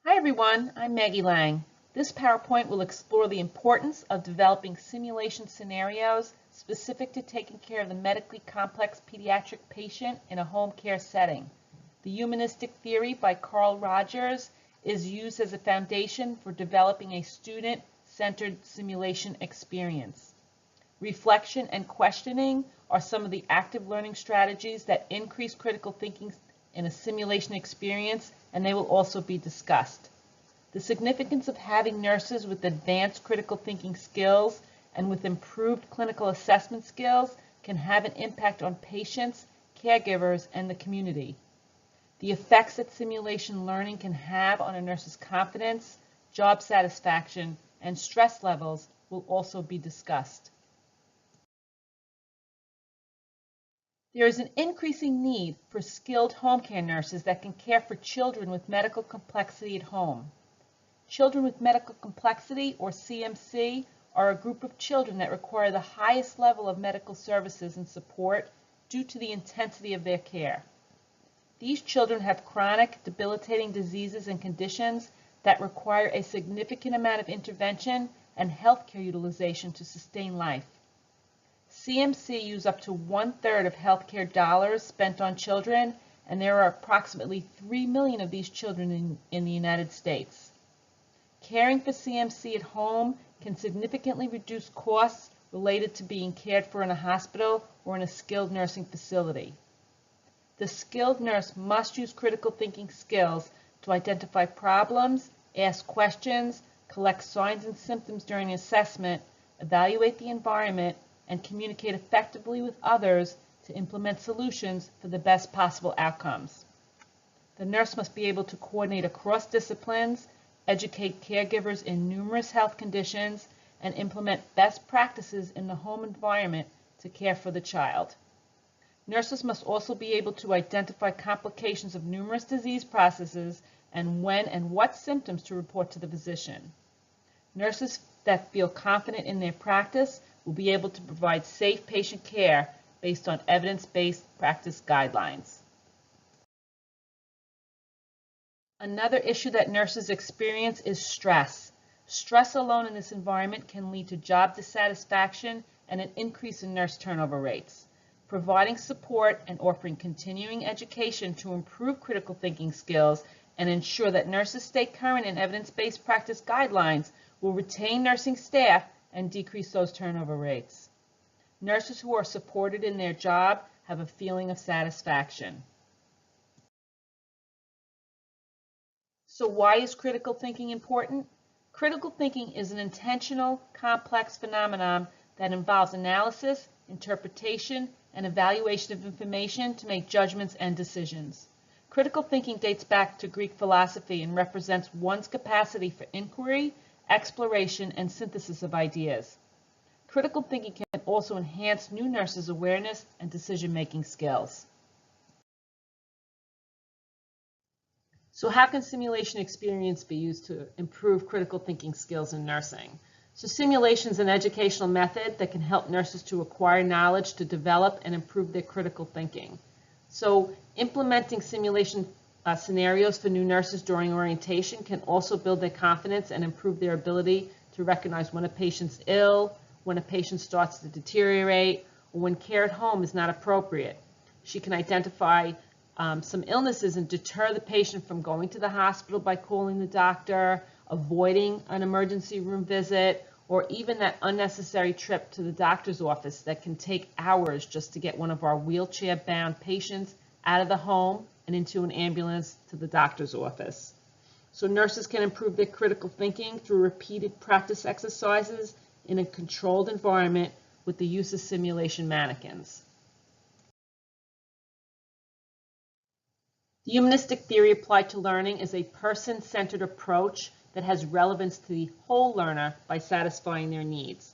Hi everyone, I'm Maggie Lang. This PowerPoint will explore the importance of developing simulation scenarios specific to taking care of the medically complex pediatric patient in a home care setting. The humanistic theory by Carl Rogers is used as a foundation for developing a student-centered simulation experience. Reflection and questioning are some of the active learning strategies that increase critical thinking in a simulation experience, and they will also be discussed. The significance of having nurses with advanced critical thinking skills and with improved clinical assessment skills can have an impact on patients, caregivers, and the community. The effects that simulation learning can have on a nurse's confidence, job satisfaction, and stress levels will also be discussed. There is an increasing need for skilled home care nurses that can care for children with medical complexity at home. Children with medical complexity, or CMC, are a group of children that require the highest level of medical services and support due to the intensity of their care. These children have chronic, debilitating diseases and conditions that require a significant amount of intervention and healthcare utilization to sustain life. CMC use up to 1/3 of healthcare dollars spent on children, and there are approximately 3 million of these children in the United States. Caring for CMC at home can significantly reduce costs related to being cared for in a hospital or in a skilled nursing facility. The skilled nurse must use critical thinking skills to identify problems, ask questions, collect signs and symptoms during assessment, evaluate the environment, and communicate effectively with others to implement solutions for the best possible outcomes. The nurse must be able to coordinate across disciplines, educate caregivers in numerous health conditions, and implement best practices in the home environment to care for the child. Nurses must also be able to identify complications of numerous disease processes and when and what symptoms to report to the physician. Nurses that feel confident in their practice will be able to provide safe patient care based on evidence-based practice guidelines. Another issue that nurses experience is stress. Stress alone in this environment can lead to job dissatisfaction and an increase in nurse turnover rates. Providing support and offering continuing education to improve critical thinking skills and ensure that nurses stay current in evidence-based practice guidelines will retain nursing staff and decrease those turnover rates. Nurses who are supported in their job have a feeling of satisfaction. So why is critical thinking important? Critical thinking is an intentional, complex phenomenon that involves analysis, interpretation, and evaluation of information to make judgments and decisions. Critical thinking dates back to Greek philosophy and represents one's capacity for inquiry, exploration, and synthesis of ideas. Critical thinking can also enhance new nurses' awareness and decision-making skills. So how can simulation experience be used to improve critical thinking skills in nursing? So simulation is an educational method that can help nurses to acquire knowledge to develop and improve their critical thinking. So implementing simulation scenarios for new nurses during orientation can also build their confidence and improve their ability to recognize when a patient's ill, when a patient starts to deteriorate, or when care at home is not appropriate. She can identify some illnesses and deter the patient from going to the hospital by calling the doctor, avoiding an emergency room visit, or even that unnecessary trip to the doctor's office that can take hours just to get one of our wheelchair-bound patients out of the home and into an ambulance to the doctor's office. So nurses can improve their critical thinking through repeated practice exercises in a controlled environment with the use of simulation mannequins. The humanistic theory applied to learning is a person-centered approach that has relevance to the whole learner by satisfying their needs.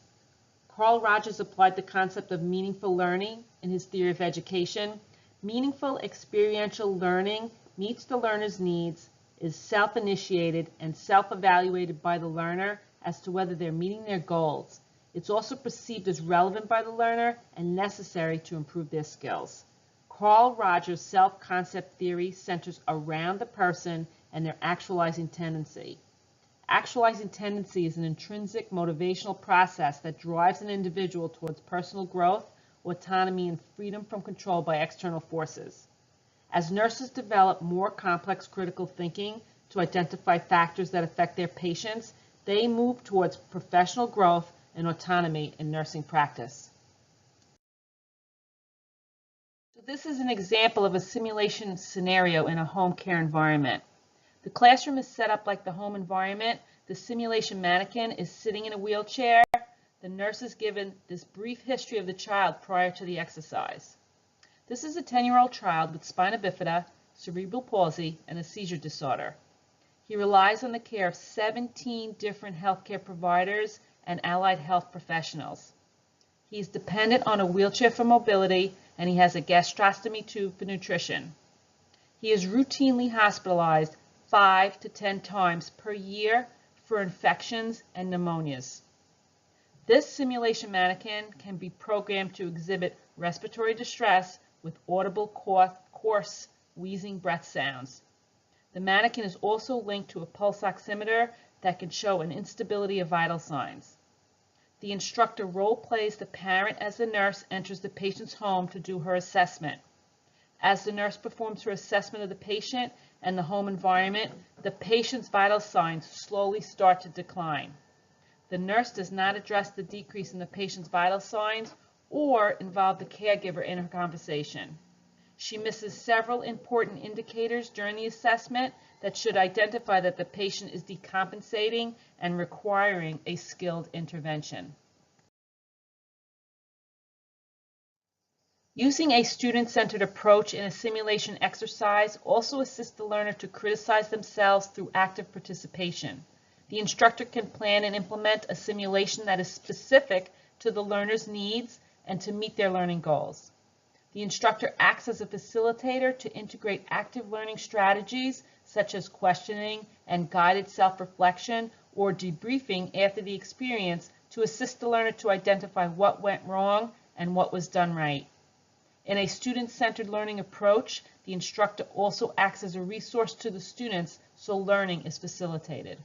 Carl Rogers applied the concept of meaningful learning in his theory of education. Meaningful experiential learning meets the learner's needs, is self-initiated and self-evaluated by the learner as to whether they're meeting their goals. It's also perceived as relevant by the learner and necessary to improve their skills. Carl Rogers' self-concept theory centers around the person and their actualizing tendency. Actualizing tendency is an intrinsic motivational process that drives an individual towards personal growth, autonomy, and freedom from control by external forces. As nurses develop more complex critical thinking to identify factors that affect their patients, they move towards professional growth and autonomy in nursing practice. So this is an example of a simulation scenario in a home care environment. The classroom is set up like the home environment. The simulation mannequin is sitting in a wheelchair. The nurse is given this brief history of the child prior to the exercise. This is a 10-year-old child with spina bifida, cerebral palsy, and a seizure disorder. He relies on the care of 17 different healthcare providers and allied health professionals. He is dependent on a wheelchair for mobility, and he has a gastrostomy tube for nutrition. He is routinely hospitalized 5 to 10 times per year for infections and pneumonias. This simulation mannequin can be programmed to exhibit respiratory distress with audible, coarse, wheezing breath sounds. The mannequin is also linked to a pulse oximeter that can show an instability of vital signs. The instructor role plays the parent as the nurse enters the patient's home to do her assessment. As the nurse performs her assessment of the patient and the home environment, the patient's vital signs slowly start to decline. The nurse does not address the decrease in the patient's vital signs or involve the caregiver in her conversation. She misses several important indicators during the assessment that should identify that the patient is decompensating and requiring a skilled intervention. Using a student-centered approach in a simulation exercise also assists the learner to criticize themselves through active participation. The instructor can plan and implement a simulation that is specific to the learner's needs and to meet their learning goals. The instructor acts as a facilitator to integrate active learning strategies such as questioning and guided self-reflection or debriefing after the experience to assist the learner to identify what went wrong and what was done right. In a student-centered learning approach, the instructor also acts as a resource to the students so learning is facilitated.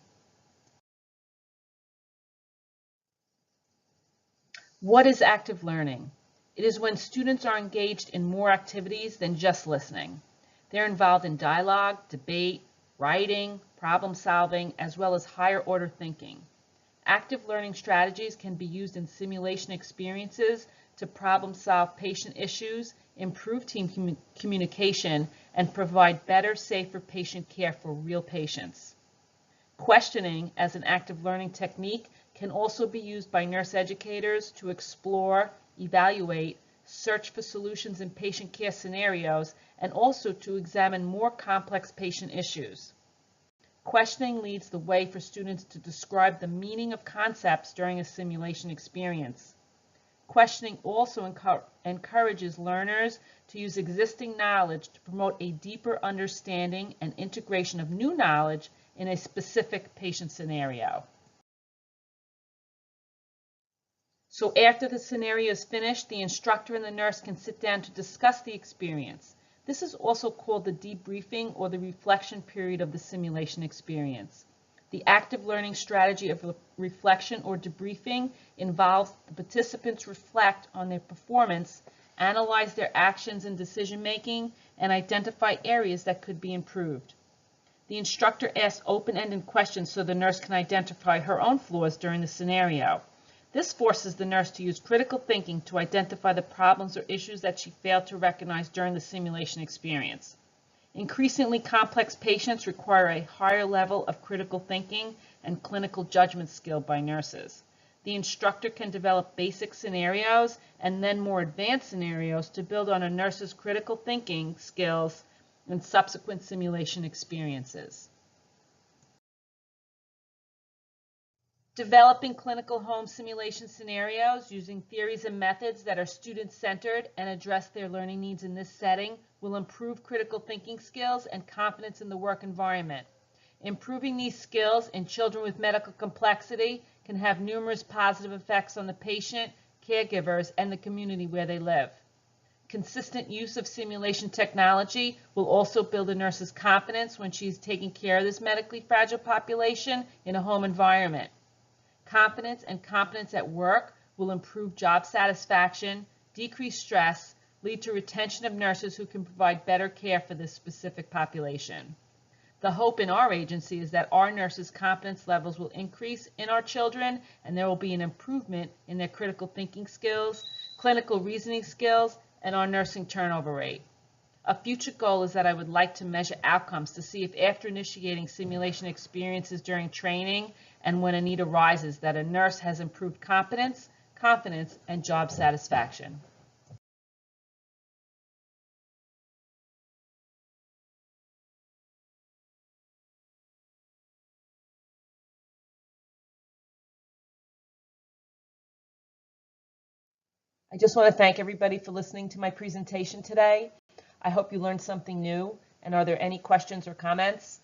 What is active learning? It is when students are engaged in more activities than just listening. They're involved in dialogue, debate, writing, problem solving, as well as higher order thinking. Active learning strategies can be used in simulation experiences to problem solve patient issues, improve team communication, and provide better, safer patient care for real patients. Questioning as an active learning technique can also be used by nurse educators to explore, evaluate, search for solutions in patient care scenarios, and also to examine more complex patient issues. Questioning leads the way for students to describe the meaning of concepts during a simulation experience. Questioning also encourages learners to use existing knowledge to promote a deeper understanding and integration of new knowledge in a specific patient scenario. So after the scenario is finished, the instructor and the nurse can sit down to discuss the experience. This is also called the debriefing or the reflection period of the simulation experience. The active learning strategy of reflection or debriefing involves the participants reflect on their performance, analyze their actions and decision making, and identify areas that could be improved. The instructor asks open-ended questions so the nurse can identify her own flaws during the scenario. This forces the nurse to use critical thinking to identify the problems or issues that she failed to recognize during the simulation experience. Increasingly complex patients require a higher level of critical thinking and clinical judgment skill by nurses. The instructor can develop basic scenarios and then more advanced scenarios to build on a nurse's critical thinking skills in subsequent simulation experiences. Developing clinical home simulation scenarios using theories and methods that are student-centered and address their learning needs in this setting will improve critical thinking skills and confidence in the work environment. Improving these skills in children with medical complexity can have numerous positive effects on the patient, caregivers, and the community where they live. Consistent use of simulation technology will also build a nurse's confidence when she's taking care of this medically fragile population in a home environment. Confidence and competence at work will improve job satisfaction, decrease stress, lead to retention of nurses who can provide better care for this specific population. The hope in our agency is that our nurses' competence levels will increase in our children, and there will be an improvement in their critical thinking skills, clinical reasoning skills, and our nursing turnover rate. A future goal is that I would like to measure outcomes to see if after initiating simulation experiences during training and when a need arises that a nurse has improved competence, confidence, and job satisfaction. I just want to thank everybody for listening to my presentation today. I hope you learned something new. And are there any questions or comments?